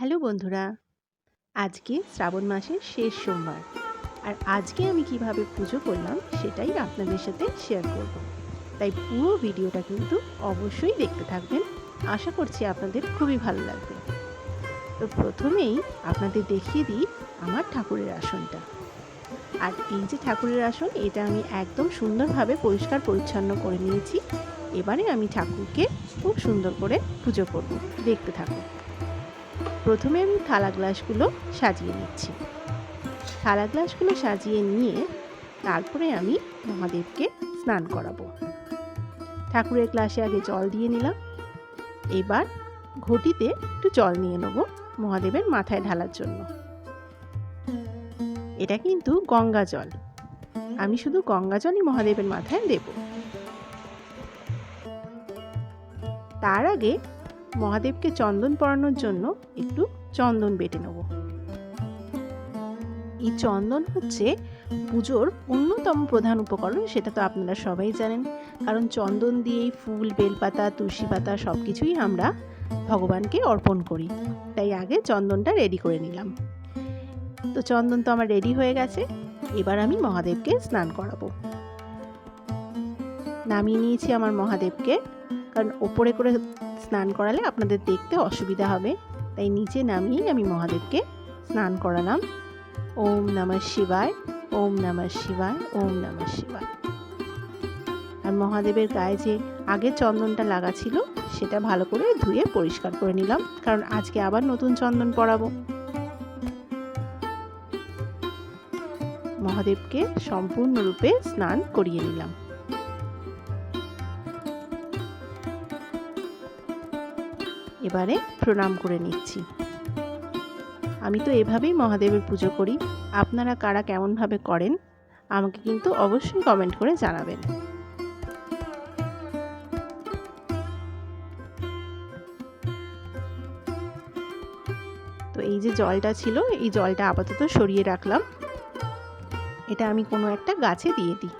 Hello বন্ধুরা, আজকে শ্রাবণ মাসের শেষ সোমবার। আর আজকে আমি কিভাবে পুজো করলাম সেটাই আপনাদের সাথে শেয়ার করব। তাই পুরো ভিডিওটা কিন্তু অবশ্যই দেখতে থাকবেন। আশা করছি আপনাদের খুবই ভালো লাগবে। তো প্রথমেই আপনাদের দেখিয়ে দিই আমার ঠাকুরের আসনটা। আর এই যে ঠাকুরের আসন, এটা আমি একদম সুন্দরভাবে পরিষ্কার পরিচ্ছন্ন করে নিয়েছি। এবারে আমি ঠাকুরকে খুব সুন্দর করে পুজো করব, দেখতে থাকুন। প্রথমে আমি থালা গ্লাসগুলো সাজিয়ে নিচ্ছি। থালা গ্লাসগুলো সাজিয়ে নিয়ে তারপরে আমি মহাদেবকে স্নান করাবো। ঠাকুরের গ্লাসে আগে জল দিয়ে নিলাম। এবার ঘটিতে একটু জল নিয়ে নেব মহাদেবের মাথায় ঢালার জন্য। এটা কিন্তু গঙ্গা জল, আমি শুধু গঙ্গা জলই মহাদেবের মাথায় দেব। তার আগে মহাদেবকে চন্দন পরানোর জন্য একটু চন্দন বেটে নেব। এই চন্দন হচ্ছে পুজোর অন্যতম প্রধান উপকরণ, সেটা তো আপনারা সবাই জানেন। কারণ চন্দন দিয়েই ফুল, বেলপাতা, তুলসী পাতা সব কিছুই আমরা ভগবানকে অর্পণ করি। তাই আগে চন্দনটা রেডি করে নিলাম। তো চন্দন তো আমার রেডি হয়ে গেছে। এবার আমি মহাদেবকে স্নান করাবো। নামিয়ে নিয়েছি আমার মহাদেবকে, কারণ ওপরে করে স্নান করালে আপনাদের দেখতে অসুবিধা হবে। তাই নিচে নামিয়েই আমি মহাদেবকে স্নান করালাম। ওম নমঃ শিবায়, ওম নমঃ শিবায়, ওম নমঃ শিবায়। আর মহাদেবের গায়ে যে আগে চন্দনটা লাগা ছিল সেটা ভালো করে ধুয়ে পরিষ্কার করে নিলাম, কারণ আজকে আবার নতুন চন্দন পরাবো। মহাদেবকে সম্পূর্ণরূপে স্নান করিয়ে নিলাম। এবারে প্রণাম করে নিচ্ছি। আমি তো এভাবেই মহাদেবের পুজো করি। আপনারা কারা কেমনভাবে করেন আমাকে কিন্তু অবশ্যই কমেন্ট করে জানাবেন। তো এই যে জলটা ছিল, এই জলটা আপাতত সরিয়ে রাখলাম। এটা আমি কোনো একটা গাছে দিয়ে দিই।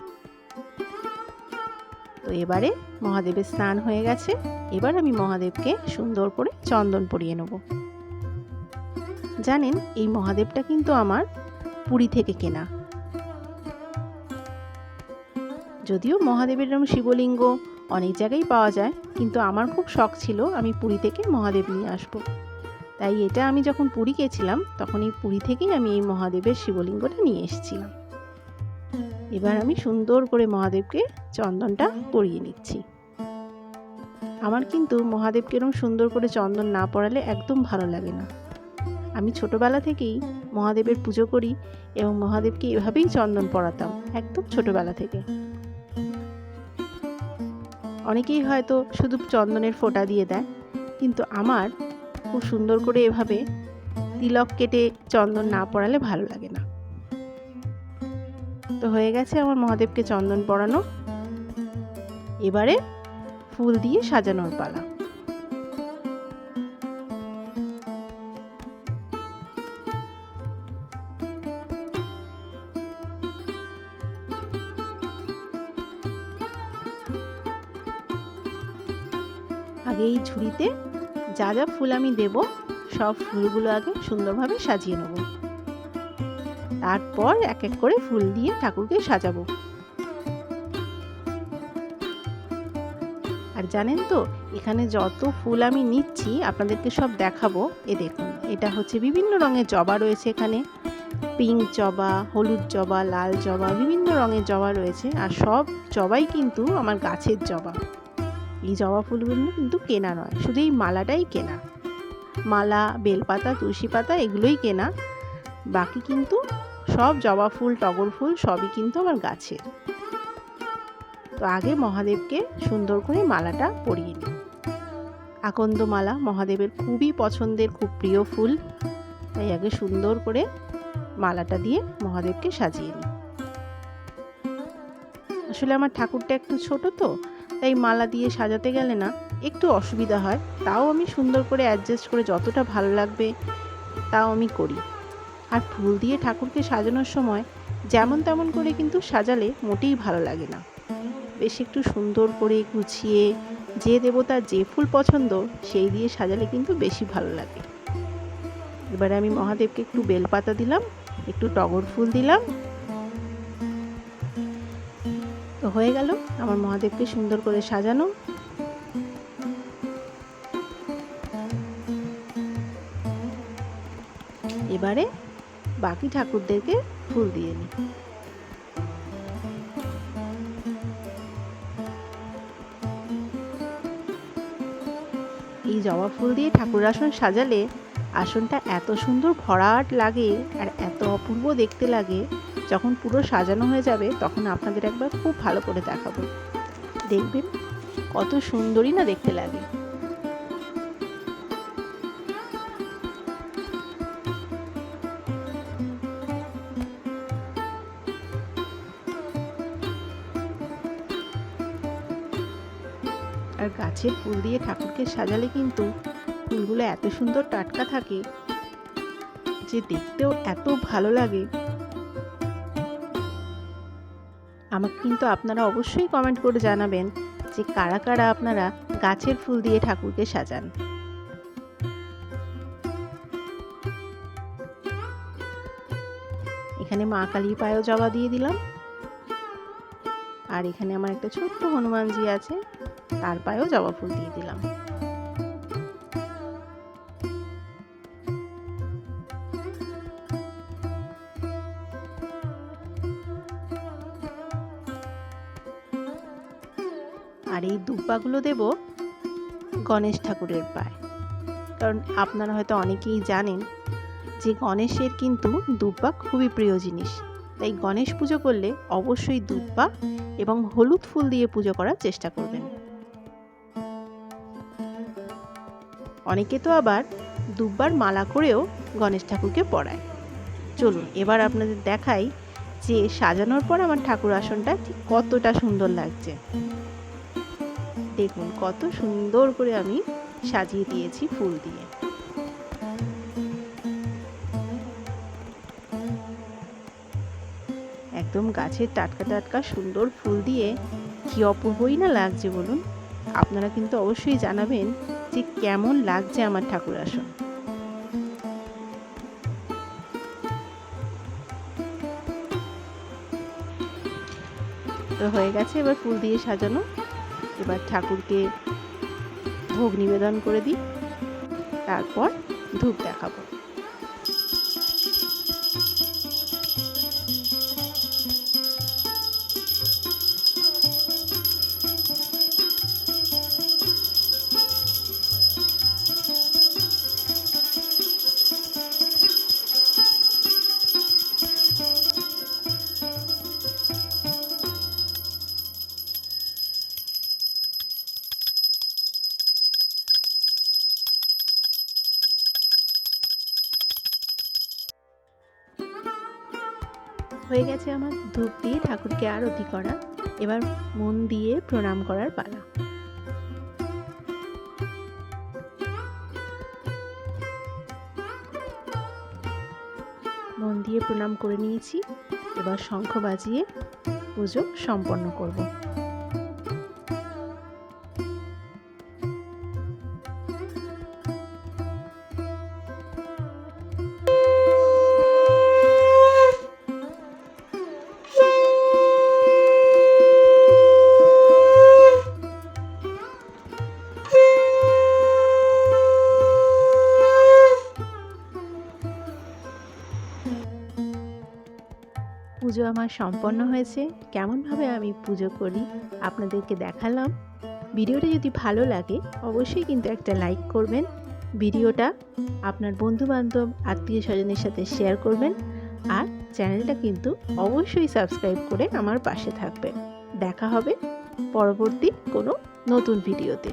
তো এবারে মহাদেবের স্নান হয়ে গেছে। এবার আমি মহাদেবকে সুন্দর করে চন্দন পরিয়ে নেব। জানেন, এই মহাদেবটা কিন্তু আমার পুরী থেকে কেনা। যদিও মহাদেবের এরকম শিবলিঙ্গ অনেক জায়গায় পাওয়া যায়, কিন্তু আমার খুব শখ ছিল আমি পুরী থেকে মহাদেব নিয়ে আসব। তাই এটা আমি যখন পুরী গেছিলাম তখন এই পুরী থেকেই আমি এই মহাদেবের শিবলিঙ্গটা নিয়ে এসেছিলাম। এবার আমি সুন্দর করে মহাদেবকে চন্দনটা পরিয়ে নিচ্ছি। আমার কিন্তু মহাদেবকে এরকম সুন্দর করে চন্দন না পরালে একদম ভালো লাগে না। আমি ছোটবেলা থেকেই মহাদেবের পুজো করি এবং মহাদেবকে এভাবেই চন্দন পরাতাম, একদম ছোটবেলা থেকে। অনেকেই হয়তো শুধু চন্দনের ফোঁটা দিয়ে দেয়, কিন্তু আমার খুব সুন্দর করে এভাবে তিলক কেটে চন্দন না পরালে ভালো লাগে না। তো হয়ে গেছে আমার মহাদেবকে চন্দন পরানো। এবারে ফুল দিয়ে সাজানোর পালা। আগে এই ঝুড়িতে যা যা ফুল আমি দেব সব ফুলগুলো আগে সুন্দরভাবে সাজিয়ে নেব। তারপর এক এক করে ফুল দিয়ে ঠাকুরকে সাজাবো। আর জানেন তো, এখানে যত ফুল আমি নিচ্ছি আপনাদেরকে সব দেখাবো। দেখুন, এটা হচ্ছে বিভিন্ন রঙের জবা রয়েছে এখানে। পিঙ্ক জবা, হলুদ জবা, লাল জবা, বিভিন্ন রঙের জবা রয়েছে। আর সব জবাই কিন্তু আমার গাছের জবা। এই জবা ফুলগুলো কিন্তু কেনা নয়, শুধু এই মালাটাই কেনা। মালা, বেলপাতা, তুলসী পাতা এগুলোই কেনা। বাকি কিন্তু সব জবা ফুল, টগর ফুল সবই কিন্তু আমার গাছের। তো আগে মহাদেবকে সুন্দর করে মালাটা পরিয়ে নিই। আকন্দ মালা মহাদেবের খুবই পছন্দের, খুব প্রিয় ফুল। তাই আগে সুন্দর করে মালাটা দিয়ে মহাদেবকে সাজিয়ে নিই। আসলে আমার ঠাকুরটা একটু ছোট, তো তাই মালা দিয়ে সাজাতে গেলে না একটু অসুবিধা হয়। তাও আমি সুন্দর করে অ্যাডজাস্ট করে যতটা ভালো লাগবে তাও আমি করি। আর ফুল দিয়ে ঠাকুরকে সাজানোর সময় যেমন তেমন করে কিন্তু সাজালে মোটেই ভালো লাগে না। বেশ একটু সুন্দর করে গুছিয়ে যে দেবতার যে ফুল পছন্দ সেই দিয়ে সাজালে কিন্তু বেশি ভালো লাগে। এবারে আমি মহাদেবকে একটু বেলপাতা দিলাম, একটু টগর ফুল দিলাম। তো হয়ে গেল আমার মহাদেবকে সুন্দর করে সাজানো। এবারে বাকি ঠাকুরদেরকে ফুল দিয়ে নিই। এই জবা ফুল দিয়ে ঠাকুর আসন সাজালে আসনটা এত সুন্দর ভরাট লাগে আর এত অপূর্ব দেখতে লাগে। যখন পুরো সাজানো হয়ে যাবে তখন আপনাদের একবার খুব ভালো করে দেখাবো, দেখবেন কত সুন্দরই না দেখতে লাগে। আর গাছের ফুল দিয়ে ঠাকুরকে সাজালে কিন্তু ফুলগুলো এত সুন্দর টাটকা থাকে যে দেখতেও এত ভালো লাগে। আমাকে কিন্তু আপনারা অবশ্যই কমেন্ট করে জানাবেন যে কারা কারা আপনারা গাছের ফুল দিয়ে ঠাকুরকে সাজান। এখানে মা কালীর পায়েও জবা দিয়ে দিলাম। আর এখানে আমার একটা ছোট্ট হনুমানজি আছে, তার পায়েও জবা ফুল দিয়ে দিলাম। আর এই দুব্বাগুলো দেব গণেশ ঠাকুরের পায়ে, কারণ আপনারা হয়তো অনেকেই জানেন যে গণেশের কিন্তু দুব্বা খুবই প্রিয় জিনিস। তাই গণেশ পুজো করলে অবশ্যই দুব্বা এবং হলুদ ফুল দিয়ে পুজো করার চেষ্টা করবেন। অনেকে তো আবার দুব্বার মালা করেও গণেশ ঠাকুরকে পরায়। চলুন এবার আপনাদের দেখাই যে সাজানোর পর আমার ঠাকুর আসনটা ঠিক কতটা সুন্দর লাগছে। দেখুন কত সুন্দর করে আমি সাজিয়ে দিয়েছি ফুল দিয়ে। একদম গাছের টাটকা টাটকা সুন্দর ফুল দিয়ে কি অপূর্বই না লাগছে বলুন। আপনারা কিন্তু অবশ্যই জানাবেন যে কেমন লাগছে আমার ঠাকুর আসন। তো হয়ে গেছে এবার ফুল দিয়ে সাজানো। এবার ঠাকুরকে ভোগ নিবেদন করে দিই, তারপর ধূপ দেখাবো। হয়ে গেছে আমার ধূপ দিয়ে ঠাকুরকে আরতি করা। এবার মন দিয়ে প্রণাম করার পালা। মন দিয়ে প্রণাম করে নিয়েছি, এবার শঙ্খ বাজিয়ে পুজো সম্পন্ন করব। পুজো আমার সম্পন্ন হয়েছে। কেমনভাবে আমি পুজো করি আপনাদেরকে দেখালাম। ভিডিওটা যদি ভালো লাগে অবশ্যই কিন্তু একটা লাইক করবেন। ভিডিওটা আপনার বন্ধুবান্ধব আত্মীয় স্বজনের সাথে শেয়ার করবেন। আর চ্যানেলটা কিন্তু অবশ্যই সাবস্ক্রাইব করে আমার পাশে থাকবেন। দেখা হবে পরবর্তী কোনো নতুন ভিডিওতে।